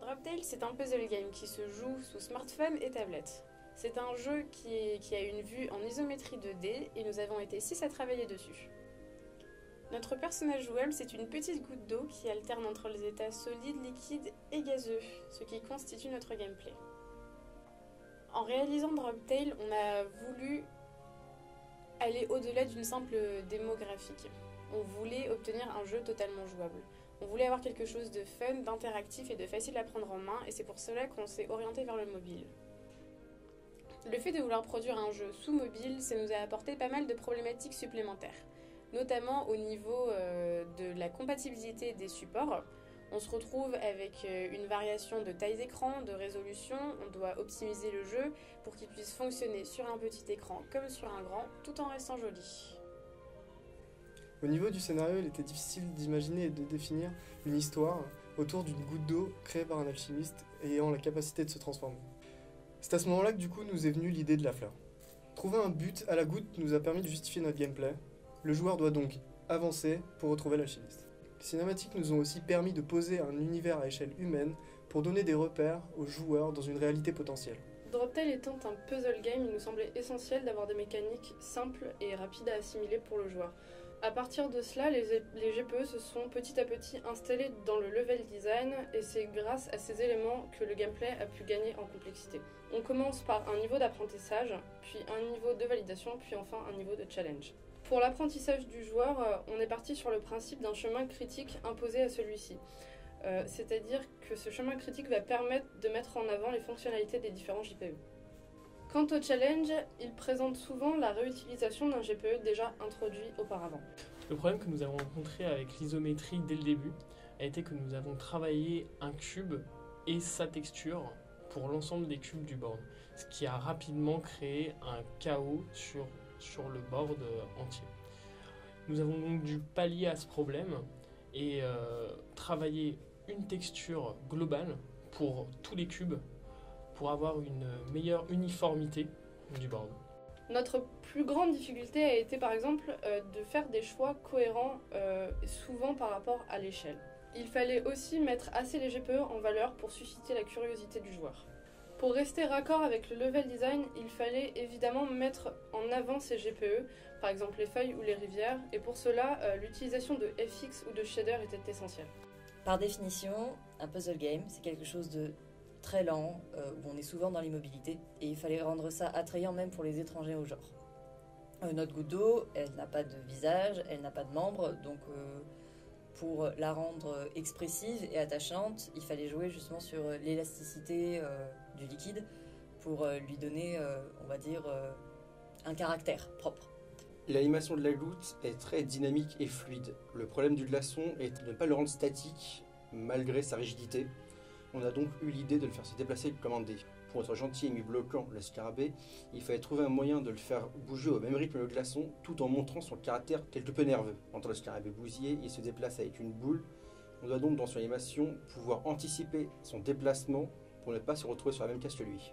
Droptail, c'est un puzzle game qui se joue sous smartphone et tablette. C'est un jeu qui a une vue en isométrie 2D et nous avons été 6 à travailler dessus. Notre personnage jouable, c'est une petite goutte d'eau qui alterne entre les états solides, liquides et gazeux, ce qui constitue notre gameplay. En réalisant Droptail, on a voulu aller au-delà d'une simple démo graphique. On voulait obtenir un jeu totalement jouable. On voulait avoir quelque chose de fun, d'interactif et de facile à prendre en main, et c'est pour cela qu'on s'est orienté vers le mobile. Le fait de vouloir produire un jeu sous mobile, ça nous a apporté pas mal de problématiques supplémentaires, notamment au niveau de la compatibilité des supports. On se retrouve avec une variation de taille d'écran, de résolution, on doit optimiser le jeu pour qu'il puisse fonctionner sur un petit écran comme sur un grand, tout en restant joli. Au niveau du scénario, il était difficile d'imaginer et de définir une histoire autour d'une goutte d'eau créée par un alchimiste ayant la capacité de se transformer. C'est à ce moment-là que du coup nous est venue l'idée de la fleur. Trouver un but à la goutte nous a permis de justifier notre gameplay. Le joueur doit donc avancer pour retrouver l'alchimiste. Les cinématiques nous ont aussi permis de poser un univers à échelle humaine pour donner des repères aux joueurs dans une réalité potentielle. Droptail étant un puzzle game, il nous semblait essentiel d'avoir des mécaniques simples et rapides à assimiler pour le joueur. À partir de cela, les GPE se sont petit à petit installés dans le level design et c'est grâce à ces éléments que le gameplay a pu gagner en complexité. On commence par un niveau d'apprentissage, puis un niveau de validation, puis enfin un niveau de challenge. Pour l'apprentissage du joueur, on est parti sur le principe d'un chemin critique imposé à celui-ci. C'est-à-dire que ce chemin critique va permettre de mettre en avant les fonctionnalités des différents GPE. Quant au challenge, il présente souvent la réutilisation d'un GPE déjà introduit auparavant. Le problème que nous avons rencontré avec l'isométrie dès le début a été que nous avons travaillé un cube et sa texture pour l'ensemble des cubes du board, ce qui a rapidement créé un chaos sur le board entier. Nous avons donc dû pallier à ce problème et travailler une texture globale pour tous les cubes pour avoir une meilleure uniformité du board. Notre plus grande difficulté a été par exemple de faire des choix cohérents souvent par rapport à l'échelle. Il fallait aussi mettre assez les GPE en valeur pour susciter la curiosité du joueur. Pour rester raccord avec le level design, il fallait évidemment mettre en avant ces GPE, par exemple les feuilles ou les rivières, et pour cela, l'utilisation de FX ou de shader était essentielle. Par définition, un puzzle game, c'est quelque chose de très lent, où on est souvent dans l'immobilité, et il fallait rendre ça attrayant même pour les étrangers au genre. Notre goutte d'eau, elle n'a pas de visage, elle n'a pas de membres, donc pour la rendre expressive et attachante, il fallait jouer justement sur l'élasticité du liquide pour lui donner, on va dire, un caractère propre. L'animation de la goutte est très dynamique et fluide. Le problème du glaçon est de ne pas le rendre statique malgré sa rigidité. On a donc eu l'idée de le faire se déplacer comme un dé. Pour être gentil et mi-bloquant le scarabée, il fallait trouver un moyen de le faire bouger au même rythme que le glaçon, tout en montrant son caractère quelque peu nerveux. Quand le scarabée bousiller, il se déplace avec une boule. On doit donc dans son animation pouvoir anticiper son déplacement pour ne pas se retrouver sur la même case que lui.